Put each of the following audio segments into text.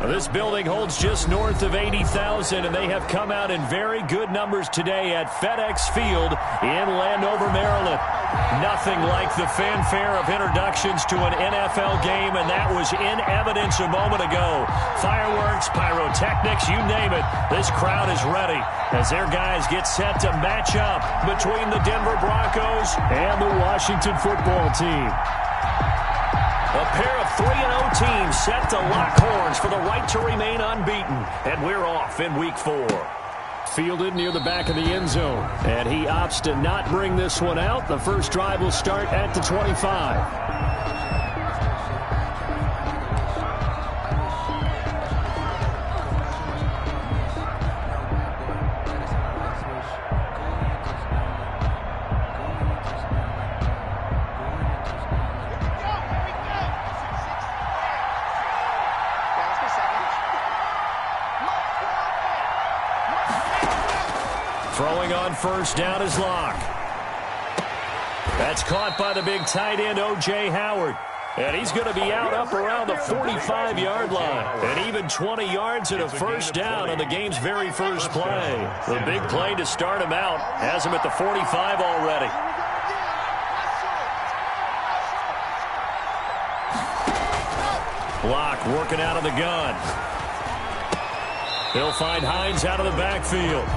This building holds just north of 80,000, and they have come out in very good numbers today at FedEx Field in Landover, Maryland. Nothing like the fanfare of introductions to an NFL game, and that was in evidence a moment ago. Fireworks, pyrotechnics, you name it. This crowd is ready as their guys get set to match up between the Denver Broncos and the Washington football team. A pair of 3-0 teams set to lock horns for the right to remain unbeaten. And we're off in week 4. Fielded near the back of the end zone. And he opts to not bring this one out. The first drive will start at the 25. Throwing on first down is Locke. That's caught by the big tight end, O.J. Howard. And he's going to be out up around the 45-yard line. And even 20 yards and a first down on the game's very first play. The big play to start him out has him at the 45 already. Locke working out of the gun. He'll find Hines out of the backfield.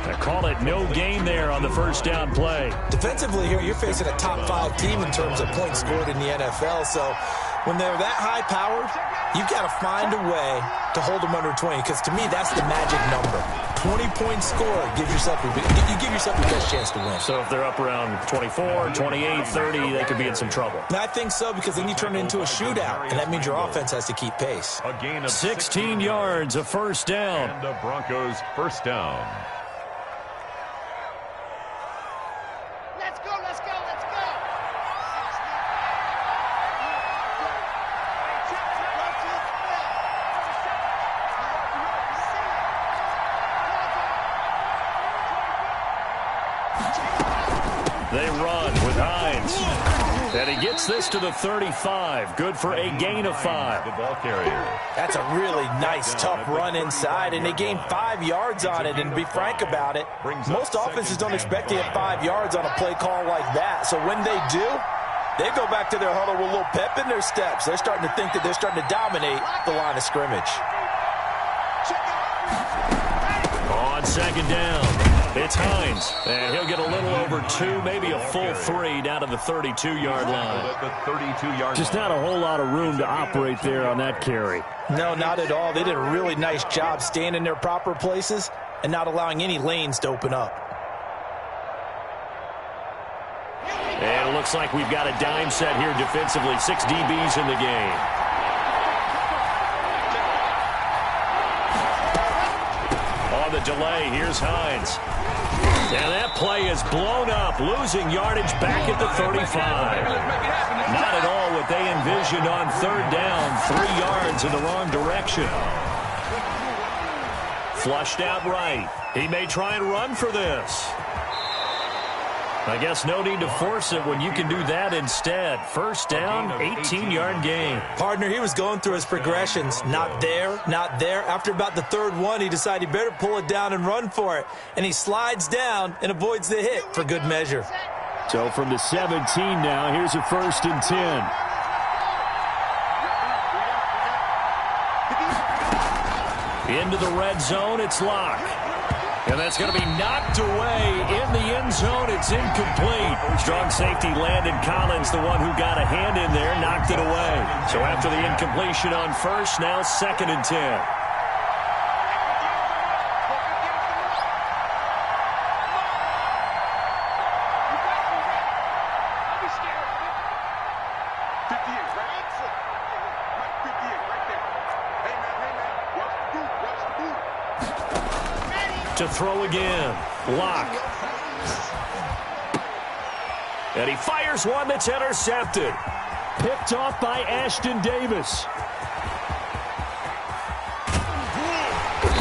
I call it no gain there on the first down play. Defensively here, you're facing a top 5 team in terms of points scored in the NFL. So when they're that high-powered, you've got to find a way to hold them under 20, because to me, that's the magic number. 20-point score, you give yourself your best chance to win. So if they're up around 24, 28, 30, they could be in some trouble. And I think so, because then you turn it into a shootout, and that means your offense has to keep pace. A gain of 16 yards, a first down. And the Broncos first down. Let's go, let's go, let's go. They run with Hines. And he gets this to the 35. Good for a gain of 5. The ball carrier. That's a really nice, tough run inside, and they gained 5 yards on it. And to be frank about it, most offenses don't expect to get 5 yards on a play call like that. So when they do, they go back to their huddle with a little pep in their steps. They're starting to think that they're starting to dominate the line of scrimmage. On second down, it's Hines. And he'll get a little over 2, maybe a full 3 down to the 32-yard line. At the 32-yard Just line. not a whole lot of room to operate there on that carry. No, not at all. They did a really nice job staying in their proper places and not allowing any lanes to open up. And it looks like we've got a dime set here defensively. 6 DBs in the game. On the delay, here's Hines. And that play is blown up, losing yardage back at the 35. Not at all what they envisioned on third down. 3 yards in the wrong direction. Flushed out right. He may try and run for this. I guess no need to force it when you can do that instead. First down, 18-yard gain. Partner, he was going through his progressions. Not there, not there. After about the third one, he decided he better pull it down and run for it. And he slides down and avoids the hit for good measure. So from the 17 now, here's a 1st and 10. Into the red zone, it's Locke. And that's going to be knocked away in the end zone. It's incomplete. Strong safety Landon Collins, the one who got a hand in there, knocked it away. So after the incompletion on first, now 2nd and 10. To throw again. Locke. And he fires one that's intercepted. Picked off by Ashton Davis.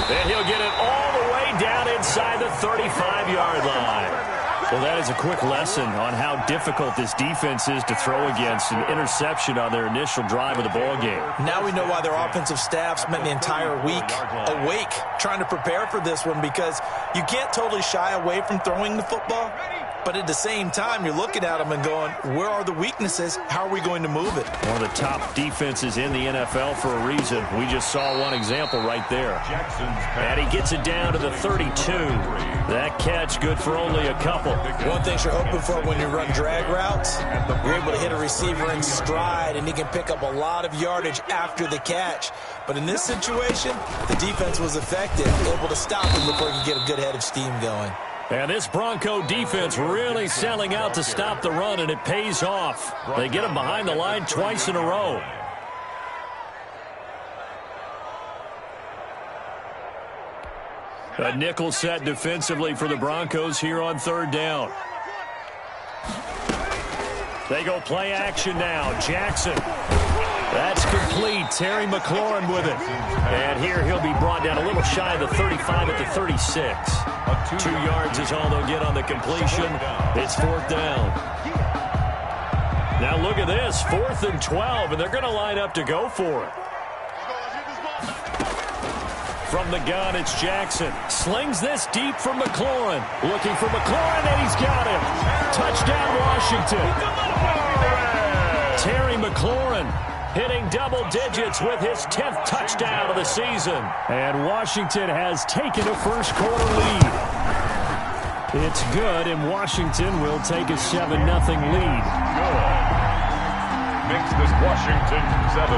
And he'll get it all the way down inside the 35-yard line. Well, that is a quick lesson on how difficult this defense is to throw against. An interception on their initial drive of the ballgame. Now we know why their offensive staff spent the entire week awake trying to prepare for this one, because you can't totally shy away from throwing the football. But at the same time, you're looking at them and going, where are the weaknesses? How are we going to move it? One of the top defenses in the NFL for a reason. We just saw one example right there. And he gets it down to the 32. That catch good for only a couple. One thing you're hoping for when you run drag routes, you're able to hit a receiver in stride, and he can pick up a lot of yardage after the catch. But in this situation, the defense was effective, able to stop him before he could get a good head of steam going. And this Bronco defense really selling out to stop the run, and it pays off. They get him behind the line twice in a row. A nickel set defensively for the Broncos here on third down. They go play action now. Jackson. That's complete. Terry McLaurin with it. And here he'll be brought down a little shy of the 35 at the 36. 2 yards is all they'll get on the completion. It's 4th down. Now look at this. 4th and 12, and they're going to line up to go for it. From the gun, it's Jackson. Slings this deep for McLaurin. Looking for McLaurin, and he's got him. Touchdown, Washington. Terry McLaurin hitting double digits with his 10th touchdown of the season. And Washington has taken a first-quarter lead. It's good, and Washington will take a 7-0 lead. Good. Makes this Washington 7,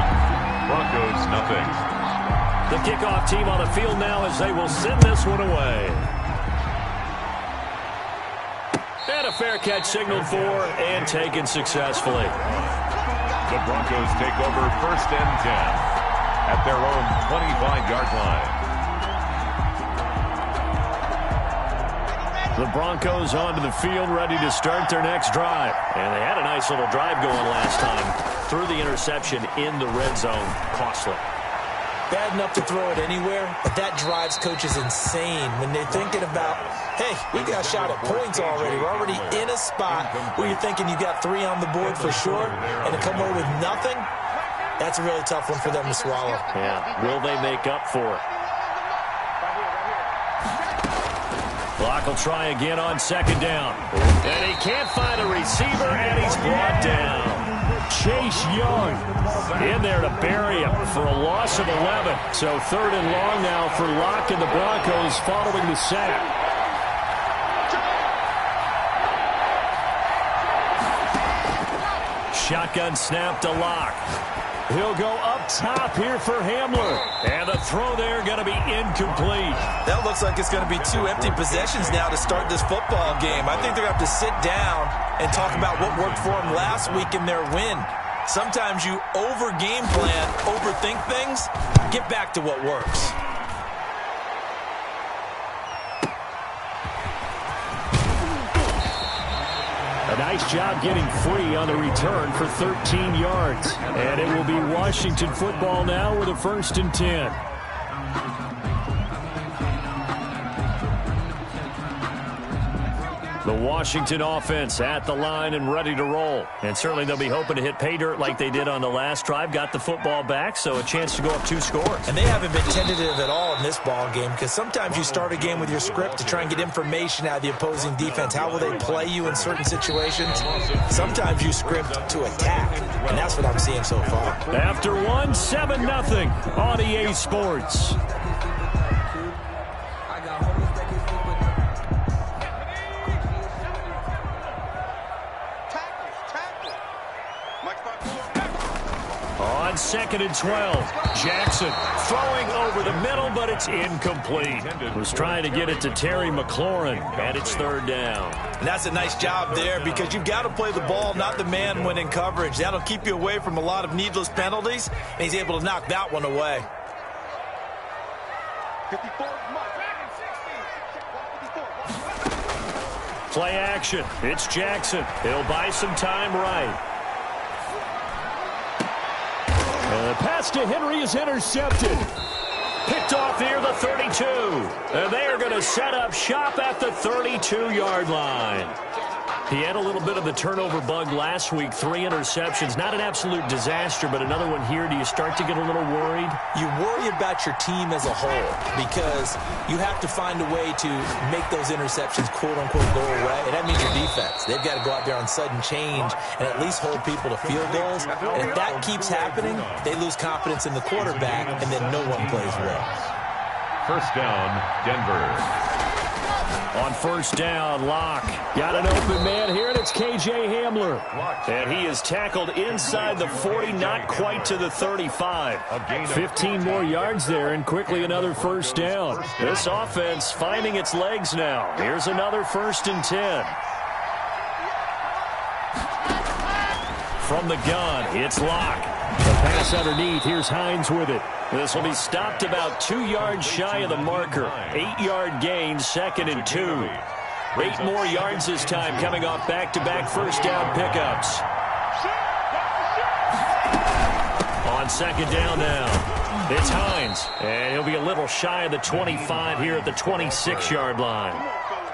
Broncos 0. The kickoff team on the field now as they will send this one away. And a fair catch signaled for and taken successfully. The Broncos take over 1st and 10 at their own 25-yard line. The Broncos onto the field, ready to start their next drive. And they had a nice little drive going last time. Threw the interception in the red zone. Costly. Bad enough to throw it anywhere, but that drives coaches insane when they're thinking about, hey, we got a shot at points already. We're already in a spot where you're thinking you got 3 on the board for sure, and to come away with nothing, that's a really tough one for them to swallow. Yeah, will they make up for it? Clock will try again on 2nd down. And he can't find a receiver, and he's brought down. Chase Young in there to bury him for a loss of 11. So 3rd and long now for Locke and the Broncos following the sack. Shotgun snap to Locke. He'll go up top here for Hamler. And the throw there going to be incomplete. That looks like it's going to be 2 empty possessions now to start this football game. I think they're going to have to sit down and talk about what worked for them last week in their win. Sometimes you over-game plan, overthink things. Get back to what works. A nice job getting free on the return for 13 yards. And it will be Washington football now with a 1st and 10. The Washington offense at the line and ready to roll. And certainly they'll be hoping to hit pay dirt like they did on the last drive. Got the football back, so a chance to go up 2 scores. And they haven't been tentative at all in this ball game because sometimes you start a game with your script to try and get information out of the opposing defense. How will they play you in certain situations? Sometimes you script to attack, and that's what I'm seeing so far. After 1, 7-0 on EA Sports. On 2nd and 12, Jackson throwing over the middle, but it's incomplete. Was trying to get it to Terry McLaurin, and it's 3rd down. And that's a nice job there because you've got to play the ball, not the man when in coverage. That'll keep you away from a lot of needless penalties, and he's able to knock that one away. 54. Play action. It's Jackson. He'll buy some time right. And the pass to Henry is intercepted. Picked off near the 32. And they are going to set up shop at the 32-yard line. He had a little bit of the turnover bug last week. 3 interceptions. Not an absolute disaster, but another one here. Do you start to get a little worried? You worry about your team as a whole because you have to find a way to make those interceptions, quote-unquote, go away. And that means your defense. They've got to go out there on sudden change and at least hold people to field goals. And if that keeps happening, they lose confidence in the quarterback, and then no one plays well. 1st down, Denver. On 1st down, Locke got an open man here, and it's K.J. Hamler. And he is tackled inside the 40, not quite to the 35. 15 more yards there, and quickly another 1st down. This offense finding its legs now. Here's another 1st and 10. From the gun, it's Locke. The pass underneath. Here's Hines with it. This will be stopped about 2 yards shy of the marker. 8-yard gain, 2nd and 2. 8 more yards this time coming off back-to-back 1st down pickups. On 2nd down now, it's Hines. And he'll be a little shy of the 25 here at the 26-yard line.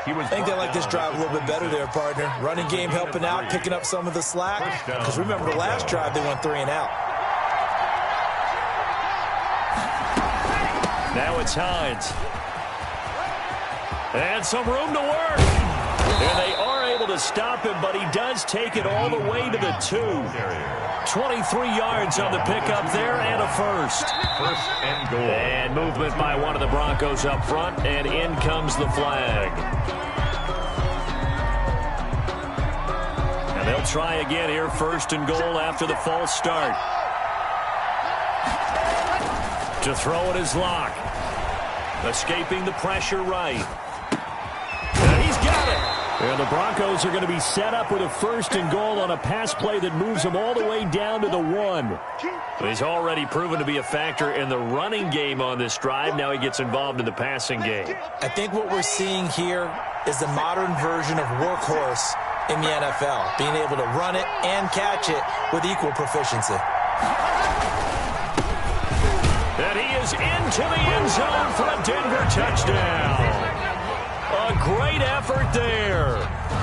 I think they like this drive a little bit better there, partner. Running game helping out, picking up some of the slack. Because remember, the last drive they went 3 and out. Now it's Hines. And some room to work. And they are able to stop him, but he does take it all the way to the 2. 23 yards on the pickup there and a 1st. 1st and goal. And movement by one of the Broncos up front, and in comes the flag. And they'll try again here, 1st and goal after the false start. To throw it is Locke. Escaping the pressure right. And he's got it. And the Broncos are going to be set up with a 1st and goal on a pass play that moves them all the way down to the 1. He's already proven to be a factor in the running game on this drive. Now he gets involved in the passing game. I think what we're seeing here is the modern version of workhorse in the NFL, being able to run it and catch it with equal proficiency. And he is into the end zone for a Denver touchdown. A great effort there.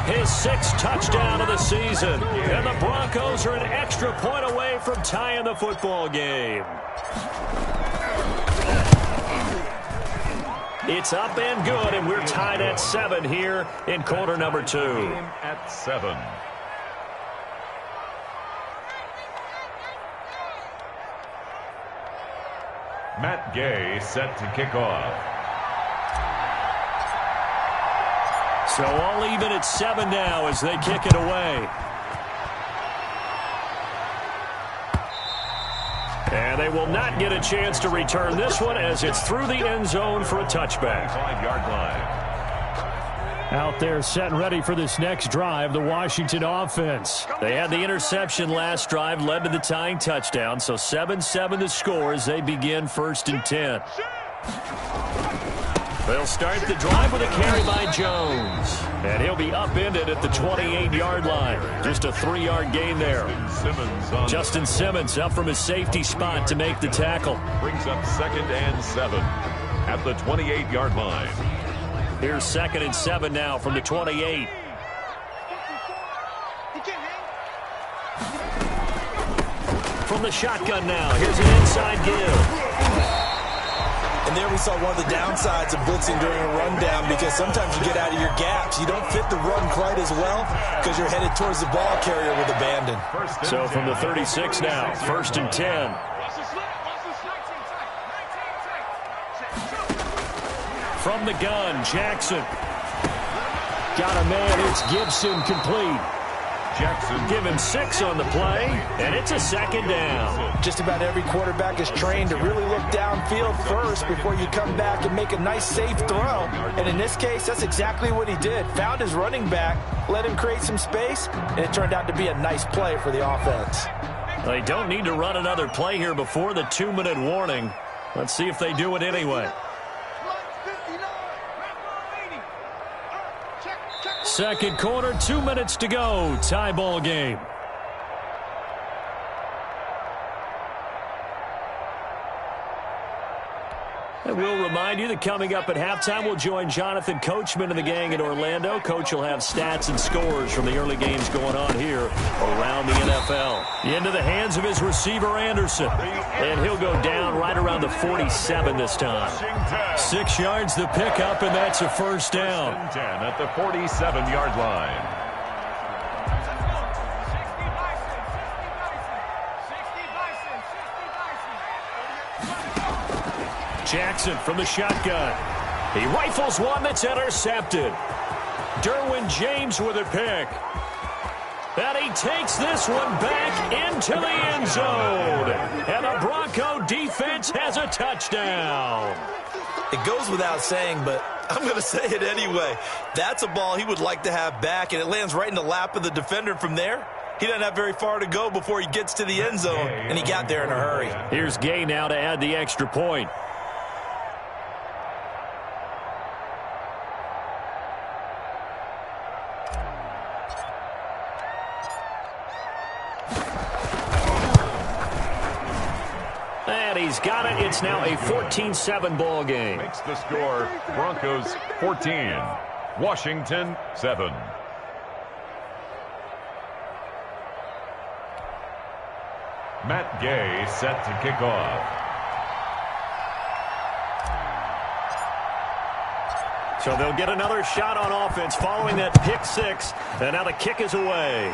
His 6th touchdown of the season. And the Broncos are an extra point away from tying the football game. It's up and good, and we're tied at 7 here in quarter number 2. At 7. Matt Gay set to kick off. So all even at 7 now as they kick it away. And they will not get a chance to return this one as it's through the end zone for a touchback. 5-yard line. Out there set and ready for this next drive, the Washington offense. They had the interception last drive, led to the tying touchdown. So 7-7 the score as they begin 1st and 10. They'll start the drive with a carry by Jones. And he'll be upended at the 28-yard line. Just a 3-yard gain there. Justin Simmons up from his safety spot to make the tackle. Brings up 2nd and 7 at the 28-yard line. Here's 2nd and 7 now from the 28. From the shotgun now, here's an inside give. And there we saw one of the downsides of blitzing during a rundown, because sometimes you get out of your gaps. You don't fit the run quite as well because you're headed towards the ball carrier with abandon. So from the 36 now, 1st and 10. From the gun, Jackson. Got a man, it's Gibson complete. Jackson. Give him 6 on the play, and it's a 2nd down. Just about every quarterback is trained to really look downfield first before you come back and make a nice, safe throw. And in this case, that's exactly what he did. Found his running back, let him create some space, and it turned out to be a nice play for the offense. They don't need to run another play here before the 2-minute warning. Let's see if they do it anyway. Second quarter, 2 minutes to go. Tie ball game. And we'll remind you that coming up at halftime, we'll join Jonathan Coachman and the gang in Orlando. Coach will have stats and scores from the early games going on here around the NFL. Into the hands of his receiver, Anderson. And he'll go down right around the 47 this time. 6 yards the pickup, and that's a 1st down. 10 at the 47-yard line. Jackson from the shotgun. He rifles one that's intercepted. Derwin James with a pick. And he takes this one back into the end zone. And the Bronco defense has a touchdown. It goes without saying, but I'm going to say it anyway. That's a ball he would like to have back, and it lands right in the lap of the defender from there. He doesn't have very far to go before he gets to the end zone, and he got there in a hurry. Here's Gay now to add the extra point. And he's got it. It's now a 14-7 ball game. Makes the score Broncos 14, Washington 7. Matt Gay set to kick off. So they'll get another shot on offense following that pick 6. And now the kick is away.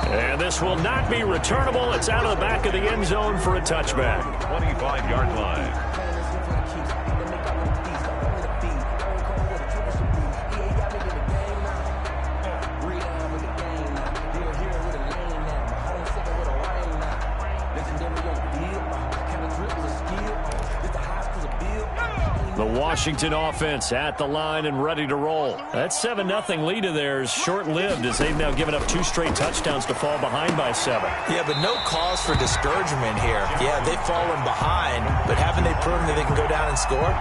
And this will not be returnable. It's out of the back of the end zone for a touchback. 25-yard line. Washington offense at the line and ready to roll. That 7-0 lead of theirs short-lived as they've now given up 2 straight touchdowns to fall behind by 7. Yeah, but no cause for discouragement here. Yeah, they've fallen behind, but haven't they proven that they can go down and score?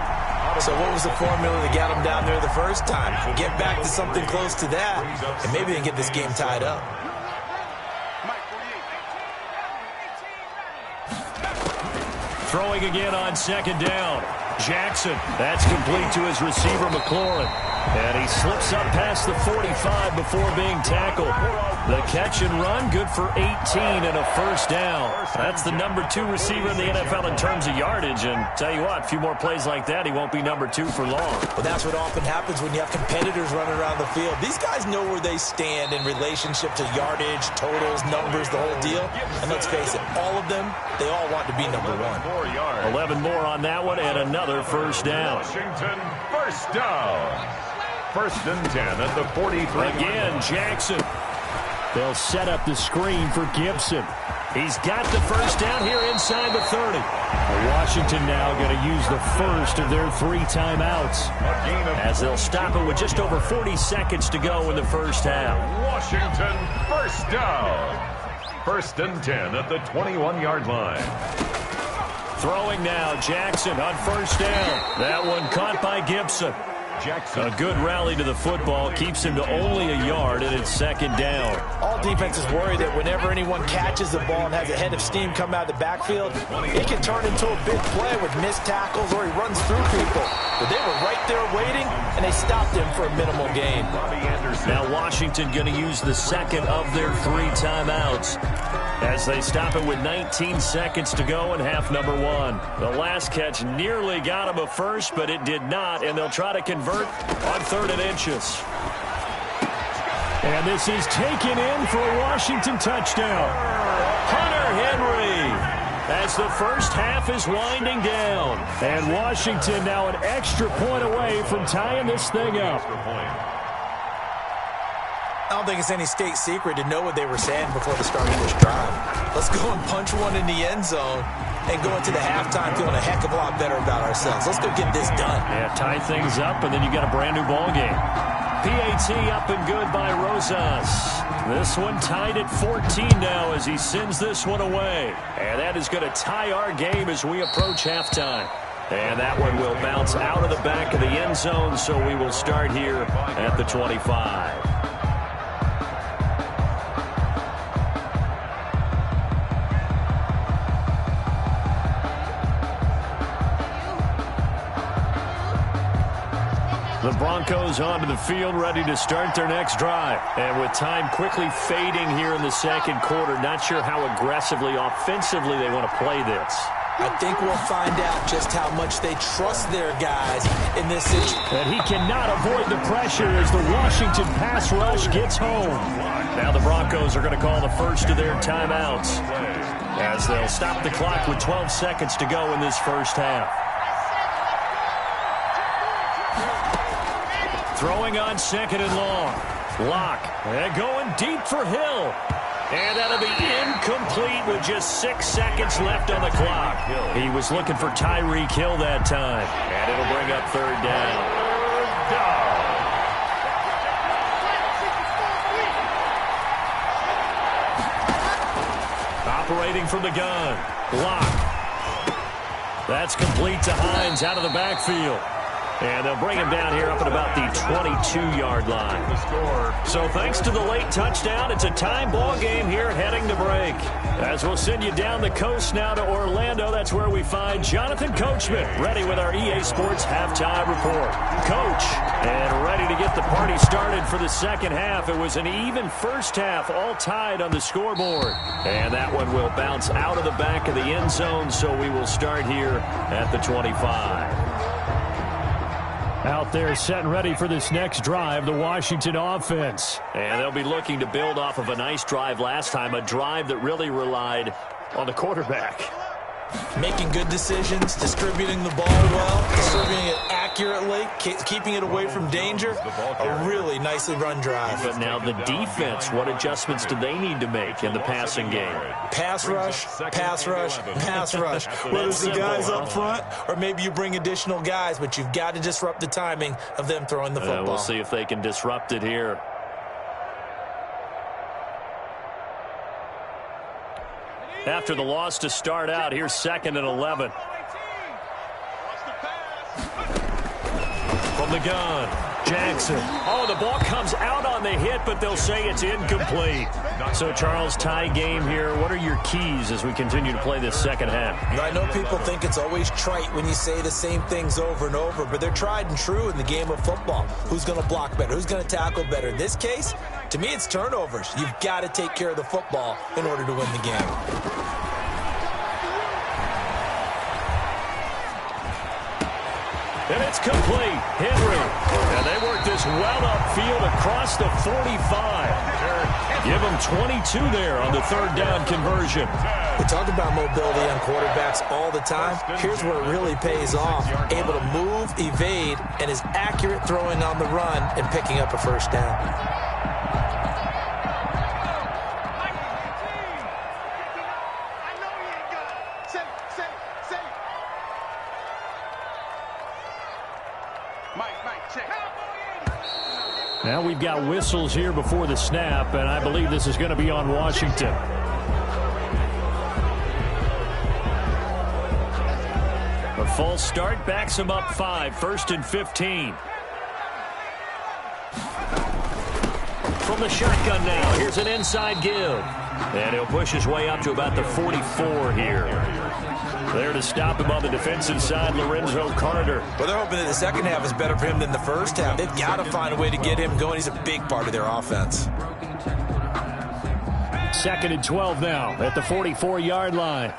So what was the formula that got them down there the first time? Get back to something close to that, and maybe they can get this game tied up. Throwing again on 2nd down. Jackson, that's complete to his receiver, McLaurin. And he slips up past the 45 before being tackled. The catch and run, good for 18 and a first down. That's the number 2 receiver in the NFL in terms of yardage. And tell you what, a few more plays like that, he won't be number 2 for long. Well, that's what often happens when you have competitors running around the field. These guys know where they stand in relationship to yardage, totals, numbers, the whole deal. And let's face it, all of them, they all want to be number 1. 11 more on that one and another first down. Washington, first down. 1st and 10 at the 43. Again, Jackson. They'll set up the screen for Gibson. He's got the first down here inside the 30. Washington now going to use the first of their 3 timeouts as they'll stop it with just over 40 seconds to go in the first half. Washington, first down. 1st and 10 at the 21-yard line. Throwing now, Jackson on first down. That one caught by Gibson. Jackson. A good rally to the football keeps him to only a yard, and it's 2nd down. All defenses worry that whenever anyone catches the ball and has a head of steam come out of the backfield, it can turn into a big play with missed tackles or he runs through people. But they were right there waiting, and they stopped him for a minimal gain. Now Washington going to use the 2nd of their 3 timeouts as they stop it with 19 seconds to go in half number 1. The last catch nearly got him a first, but it did not, and they'll try to convert on 3rd and inches. And this is taken in for a Washington touchdown. Hunter Henry as the first half is winding down. And Washington now an extra point away from tying this thing up. I don't think it's any state secret to know what they were saying before the start of this drive. Let's go and punch one in the end zone and go into the halftime feeling a heck of a lot better about ourselves. Let's go get this done. Yeah, tie things up, and then you got a brand new ball game. PAT up and good by Rosas. This one tied at 14 now as he sends this one away. And that is going to tie our game as we approach halftime. And that one will bounce out of the back of the end zone, so we will start here at the 25. The Broncos onto the field, ready to start their next drive. And with time quickly fading here in the 2nd quarter, not sure how aggressively, offensively they want to play this. I think we'll find out just how much they trust their guys in this situation. And he cannot avoid the pressure as the Washington pass rush gets home. Now the Broncos are going to call the first of their timeouts as they'll stop the clock with 12 seconds to go in this first half. Throwing on 2nd and long. Lock. And going deep for Hill. And that'll be incomplete with just 6 seconds left on the clock. He was looking for Tyreek Hill that time. And it'll bring up 3rd down. Operating from the gun. Lock. That's complete to Hines out of the backfield. And they'll bring him down here up at about the 22-yard line. So thanks to the late touchdown, it's a time ball game here heading to break. As we'll send you down the coast now to Orlando, that's where we find Jonathan Coachman ready with our EA Sports halftime report. Coach, and ready to get the party started for the 2nd half. It was an even first half, all tied on the scoreboard. And that one will bounce out of the back of the end zone, so we will start here at the 25. Out there set and ready for this next drive, the Washington offense. And they'll be looking to build off of a nice drive last time, a drive that really relied on the quarterback. Making good decisions, distributing the ball well, distributing it accurately. accurately, keeping it away from danger. A really nicely run drive. But now the defense, what adjustments do they need to make in the passing game? Pass rush, pass rush, pass rush. Whether it's the guys up front or maybe you bring additional guys, but you've got to disrupt the timing of them throwing the football. We'll see if they can disrupt it here. After the loss to start out, here's 2nd and 11. From the gun, Jackson. Oh, the ball comes out on the hit, but they'll say it's incomplete. So, Charles, tie game here. What are your keys as we continue to play this second half? I know people think it's always trite when you say the same things over and over, but they're tried and true in the game of football. Who's going to block better? Who's going to tackle better? In this case, to me, it's turnovers. You've got to take care of the football in order to win the game. And it's complete. Henry. And they work this well upfield across the 45. Give them 22 there on the 3rd down conversion. We talk about mobility on quarterbacks all the time. Here's where it really pays off. Able to move, evade, and is accurate throwing on the run and picking up a 1st down. Now we've got whistles here before the snap, and I believe this is going to be on Washington. A false start backs him up 5, 1st and 15. From the shotgun now, here's an inside give. And he'll push his way up to about the 44 here. There to stop him on the defensive side, Lorenzo Carter. Well, they're hoping that the second half is better for him than the first half. They've got to find a way to get him going. He's a big part of their offense. 2nd and 12 now at the 44-yard line.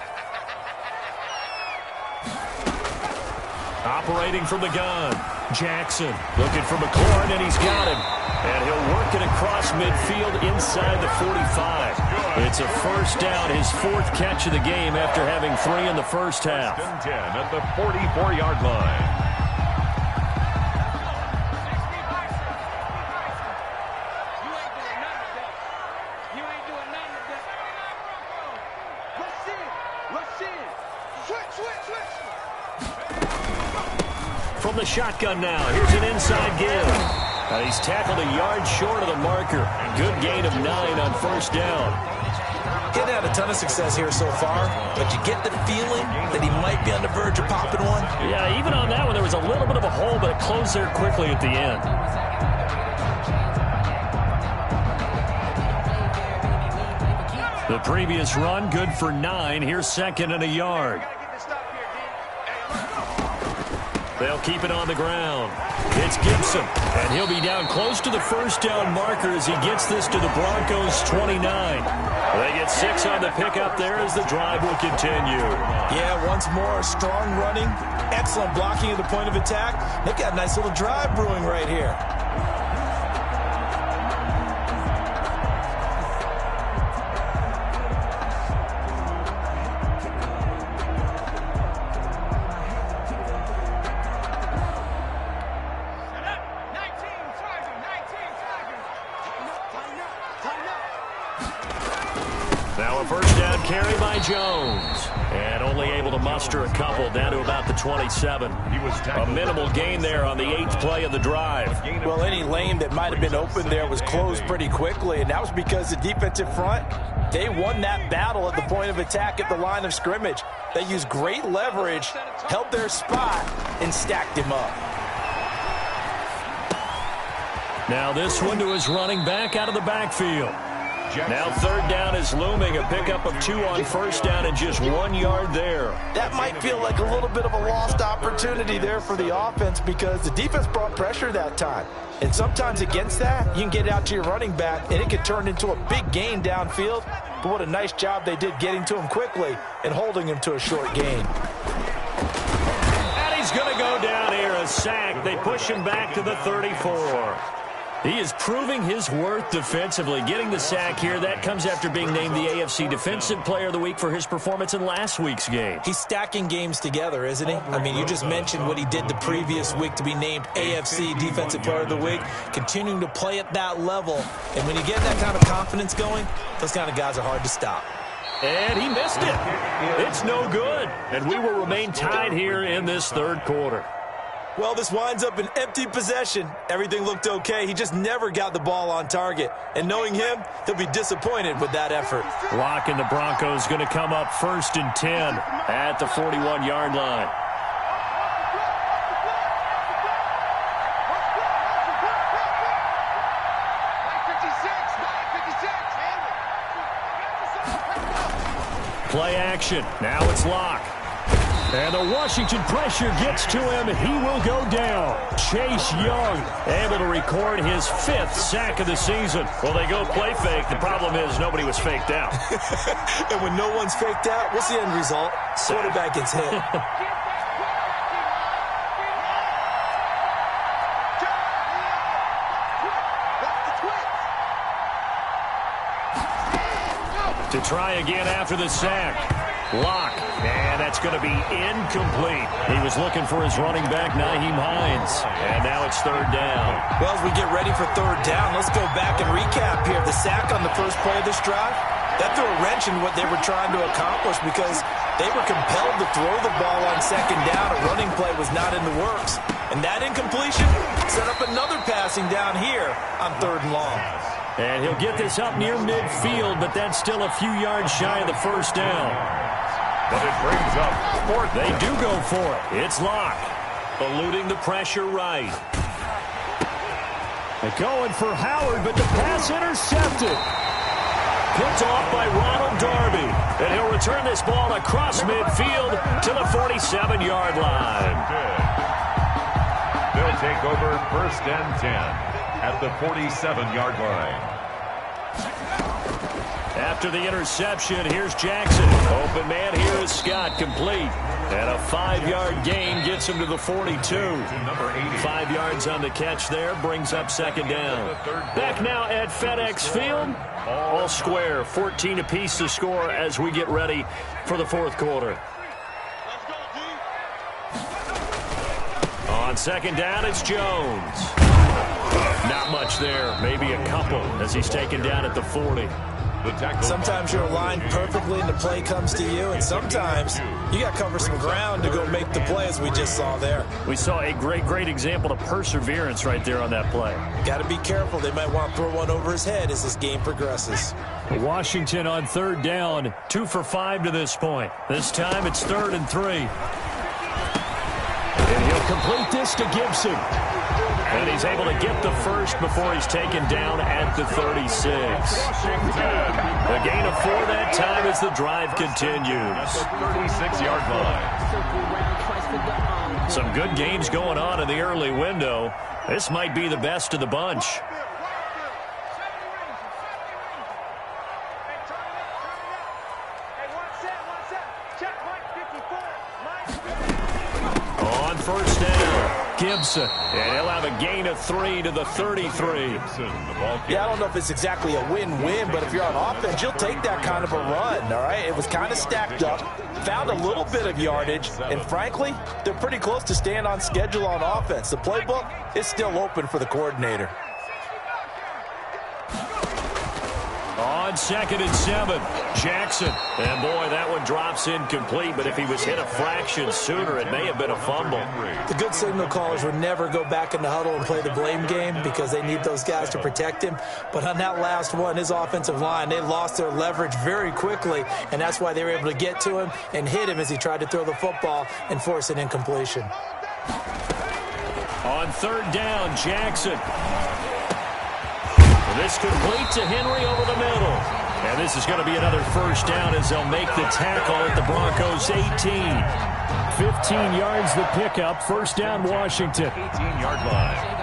Operating from the gun, Jackson looking for McLaurin, and he's got him. And he'll work it across midfield inside the 45. It's a 1st down, his 4th catch of the game after having 3 in the first half. 10 at the 44-yard line. From the shotgun now, here's an inside give. He's tackled a yard short of the marker. Good gain of 9 on 1st down. He hasn't had a ton of success here so far, but you get the feeling that he might be on the verge of popping one. Yeah, even on that one, there was a little bit of a hole, but it closed there quickly at the end. The previous run, good for 9. Here's 2nd and a yard. They'll keep it on the ground. It's Gibson, and he'll be down close to the 1st down marker as he gets this to the Broncos' 29. They get 6 on the pickup there as the drive will continue. Yeah, once more, strong running, excellent blocking at the point of attack. They've got a nice little drive brewing right here. Now a 1st down carry by Jones. And only able to muster a couple down to about the 27. A minimal gain there on the 8th play of the drive. Well, any lane that might have been open there was closed pretty quickly, and that was because the defensive front, they won that battle at the point of attack at the line of scrimmage. They used great leverage, held their spot, and stacked him up. Now this one to his running back out of the backfield. Now 3rd down is looming, a pickup of 2 on 1st down and just 1 yard there. That might feel like a little bit of a lost opportunity there for the offense because the defense brought pressure that time. And sometimes against that, you can get it out to your running back, and it could turn into a big gain downfield. But what a nice job they did getting to him quickly and holding him to a short gain. And he's going to go down here, a sack. They push him back to the 34. He is proving his worth defensively. Getting the sack here, that comes after being named the AFC Defensive Player of the Week for his performance in last week's game. He's stacking games together, isn't he? I mean, you just mentioned what he did the previous week to be named AFC Defensive Player of the Week, continuing to play at that level. And when you get that kind of confidence going, those kind of guys are hard to stop. And he missed it. It's no good. And we will remain tied here in this third quarter. Well, this winds up an empty possession. Everything looked okay. He just never got the ball on target. And knowing him, he'll be disappointed with that effort. Locke and the Broncos going to come up 1st and 10 at the 41-yard line. Play action. Now it's Locke. And the Washington pressure gets to him. He will go down. Chase Young able to record his 5th sack of the season. Well, they go play fake. The problem is nobody was faked out. And when no one's faked out, what's the end result? Quarterback gets hit. To try again after the sack. Locke, and that's going to be incomplete. He was looking for his running back, Nyheim Hines, and now it's 3rd down. Well, as we get ready for 3rd down, let's go back and recap here. The sack on the first play of this drive, that threw a wrench in what they were trying to accomplish because they were compelled to throw the ball on 2nd down. A running play was not in the works, and that incompletion set up another passing down here on 3rd and long. And he'll get this up near midfield, but that's still a few yards shy of the 1st down. But it brings up 4th. They do go for it. It's Locke, eluding the pressure right. They're going for Howard, but the pass intercepted. Picked off by Ronald Darby. And he'll return this ball across midfield to the 47-yard line. They'll take over 1st and 10 at the 47-yard line. After the interception, here's Jackson. Open man here is Scott, complete. And a 5-yard gain gets him to the 42. 5 yards on the catch there, brings up 2nd down. Back now at FedEx Field. All square, 14 apiece to score as we get ready for the 4th quarter. On 2nd down, it's Jones. Not much there, maybe a couple as he's taken down at the 40. Sometimes you're aligned perfectly and the play comes to you, and sometimes you got to cover some ground to go make the play, as we just saw there. We saw a great example of perseverance right there on that play. Got to be careful. They might want to throw one over his head as this game progresses. Washington on 3rd down, 2 for 5 to this point. This time it's 3rd and 3. And he'll complete this to Gibson. And he's able to get the first before he's taken down at the 36. A gain of 4 that time as the drive continues. 36-yard line. Some good games going on in the early window. This might be the best of the bunch. On 1st down, Gibson. And he'll have a gain of 3 to the 33. Yeah, I don't know if it's exactly a win-win, but if you're on offense, you'll take that kind of a run, all right? It was kind of stacked up, found a little bit of yardage, and frankly, they're pretty close to staying on schedule on offense. The playbook is still open for the coordinator. On 2nd and 7, Jackson. And boy, that one drops incomplete, but if he was hit a fraction sooner, it may have been a fumble. The good signal callers would never go back in the huddle and play the blame game because they need those guys to protect him. But on that last one, his offensive line, they lost their leverage very quickly, and that's why they were able to get to him and hit him as he tried to throw the football and force an incompletion. On 3rd down, Jackson. This complete to Henry over the middle. And this is going to be another 1st down as they'll make the tackle at the Broncos' 18. 15 yards the pickup. 1st down, Washington. 18-yard line.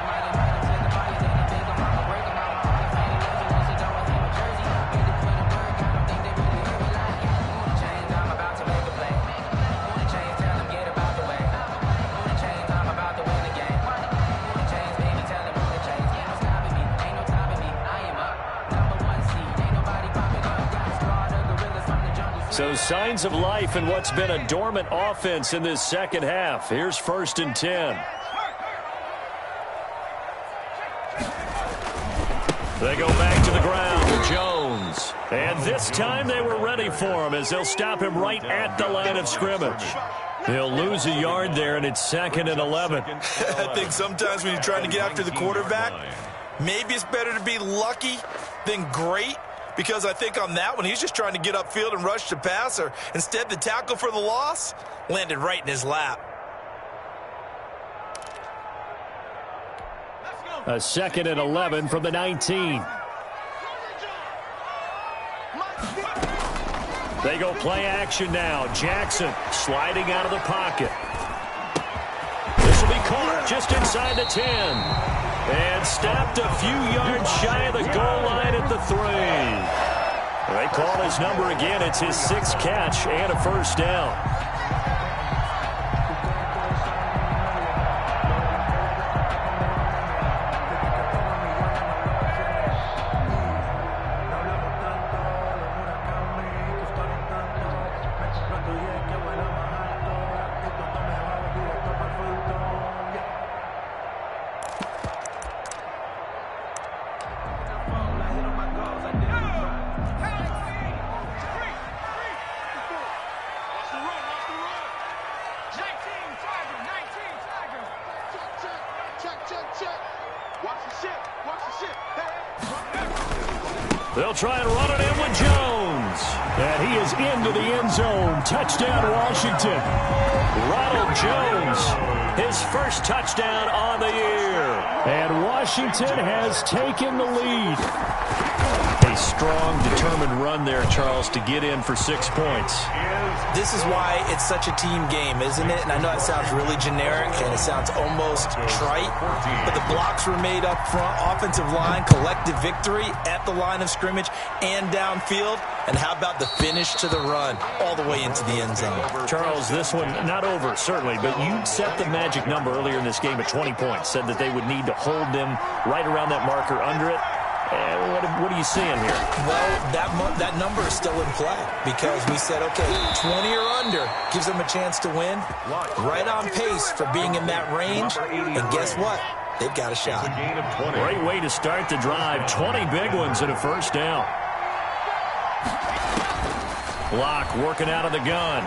So signs of life in what's been a dormant offense in this second half. Here's 1st and 10. They go back to the ground. Jones. And this time they were ready for him as they'll stop him right at the line of scrimmage. They'll lose a yard there, and it's 2nd and 11. I think sometimes when you're trying to get after the quarterback, maybe it's better to be lucky than great, because I think on that one, he's just trying to get upfield and rush the passer. Instead, the tackle for the loss landed right in his lap. A 2nd and 11 from the 19. They go play action now. Jackson sliding out of the pocket. This will be caught just inside the 10. And stopped a few yards shy of the goal line at the 3. They call his number again. It's his 6th catch and a 1st down. They'll try and run it in with Jones. And he is into the end zone. Touchdown, Washington. Ronald Jones, his first touchdown on the year. And Washington has taken the lead. A strong, determined run there, Charles, to get in for 6 points. This is why it's such a team game, isn't it? And I know it sounds really generic and it sounds almost trite, but the blocks were made up front, offensive line, collective victory at the line of scrimmage and downfield. And how about the finish to the run all the way into the end zone? Charles, this one not over, certainly, but you set the magic number earlier in this game at 20 points, said that they would need to hold them right around that marker under it. What are you seeing here? Well, that number is still in play because we said, okay, 20 or under gives them a chance to win. Right on pace for being in that range. And guess what? They've got a shot. Great way to start the drive. 20 big ones and a 1st down. Block working out of the gun.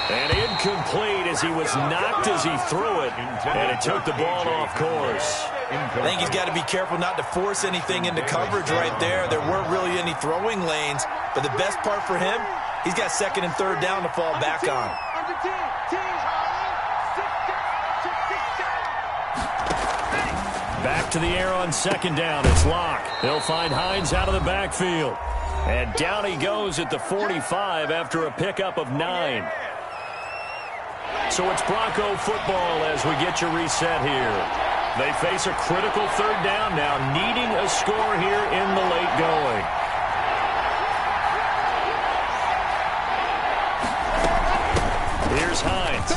And incomplete as he was knocked as he threw it. And it took the ball off course. I think he's got to be careful not to force anything into coverage right there. There weren't really any throwing lanes. But the best part for him, he's got 2nd and 3rd down to fall back on. Back to the air on 2nd down. It's Locke. They'll find Hines out of the backfield. And down he goes at the 45 after a pickup of 9. So it's Bronco football as we get you reset here. They face a critical 3rd down now, needing a score here in the late going. Here's Hines.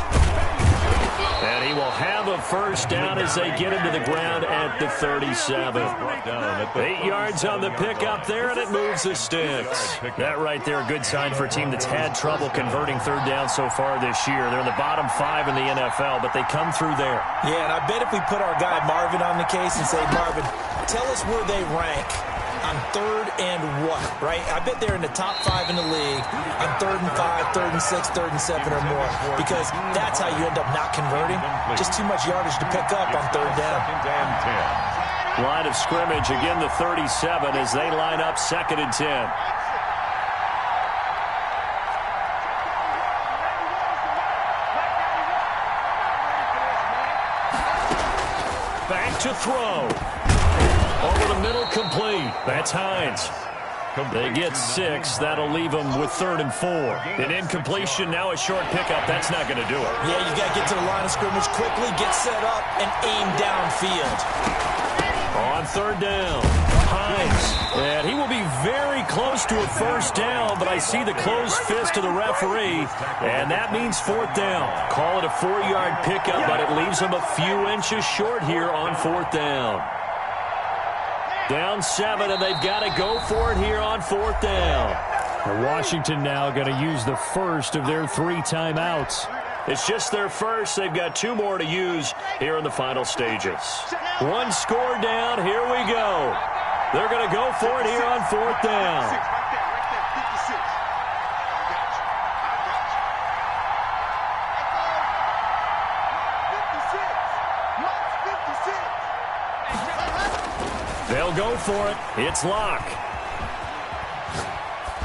And he will have a 1st down as they get into the ground at the 37. 8 yards on the pickup there, and it moves the sticks. That right there, a good sign for a team that's had trouble converting 3rd down so far this year. They're in the bottom 5 in the NFL, but they come through there. Yeah, and I bet if we put our guy Marvin on the case and say, Marvin, tell us where they rank on 3rd and what, right? I bet they're in the top 5 in the league on 3rd and 5, 3rd and 6, 3rd and 7 or more, because that's how you end up not converting. Just too much yardage to pick up on 3rd down. Line of scrimmage, again the 37 as they line up 2nd and 10. Back to throw. Over the middle, complete. That's Hines. They get 6. That'll leave them with 3rd and 4. An incompletion, now a short pickup. That's not going to do it. Yeah, you got to get to the line of scrimmage quickly, get set up, and aim downfield. On 3rd down, Hines. And he will be very close to a 1st down, but I see the closed fist of the referee, and that means 4th down. Call it a 4-yard pickup, but it leaves them a few inches short here on 4th down. Down 7, and they've got to go for it here on 4th down. And Washington now going to use the first of their 3 timeouts. It's just their first. They've got 2 more to use here in the final stages. 1 score down. Here we go. They're going to go for it here on 4th down. They'll go for it. It's Locke.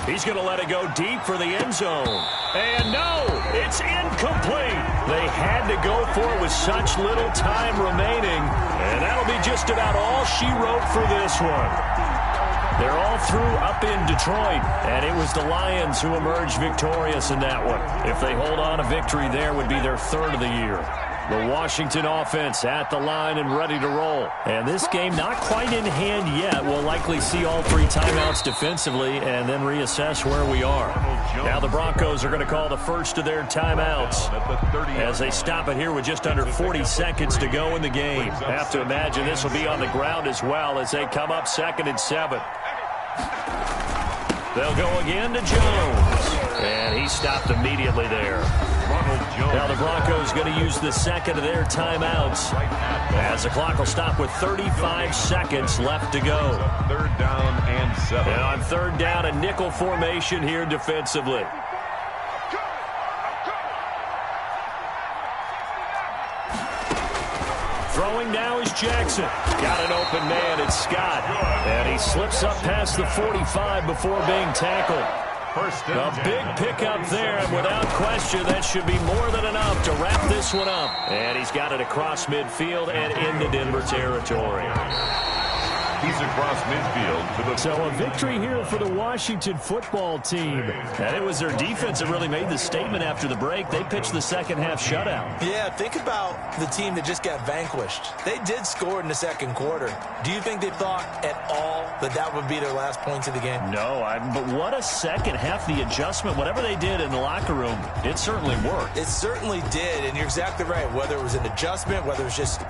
He's going to let it go deep for the end zone. And no, it's incomplete. They had to go for it with such little time remaining. And that'll be just about all she wrote for this one. They're all through up in Detroit, and it was the Lions who emerged victorious in that one. If they hold on, a victory there would be their 3rd of the year. The Washington offense at the line and ready to roll. And this game not quite in hand yet. We'll likely see all 3 timeouts defensively and then reassess where we are. Now the Broncos are going to call the first of their timeouts as they stop it here with just under 40 seconds to go in the game. Have to imagine this will be on the ground as well as they come up 2nd and 7. They'll go again to Jones. And he stopped immediately there. Now the Broncos going to use the 2nd of their timeouts as the clock will stop with 35 seconds left to go. 3rd down and 7. And on 3rd down, a nickel formation here defensively. Throwing now is Jackson. Got an open man, it's Scott. And he slips up past the 45 before being tackled. A big pickup there, and without question, that should be more than enough to wrap this one up. And he's got it across midfield and into Denver territory. He's across midfield to the... So a victory here for the Washington football team. And it was their defense that really made the statement after the break. They pitched the 2nd half shutout. Yeah, think about the team that just got vanquished. They did score in the 2nd quarter. Do you think they thought at all that that would be their last points of the game? No, but what a 2nd half. The adjustment, whatever they did in the locker room, it certainly worked. It certainly did, and you're exactly right. Whether it was an adjustment, whether it was just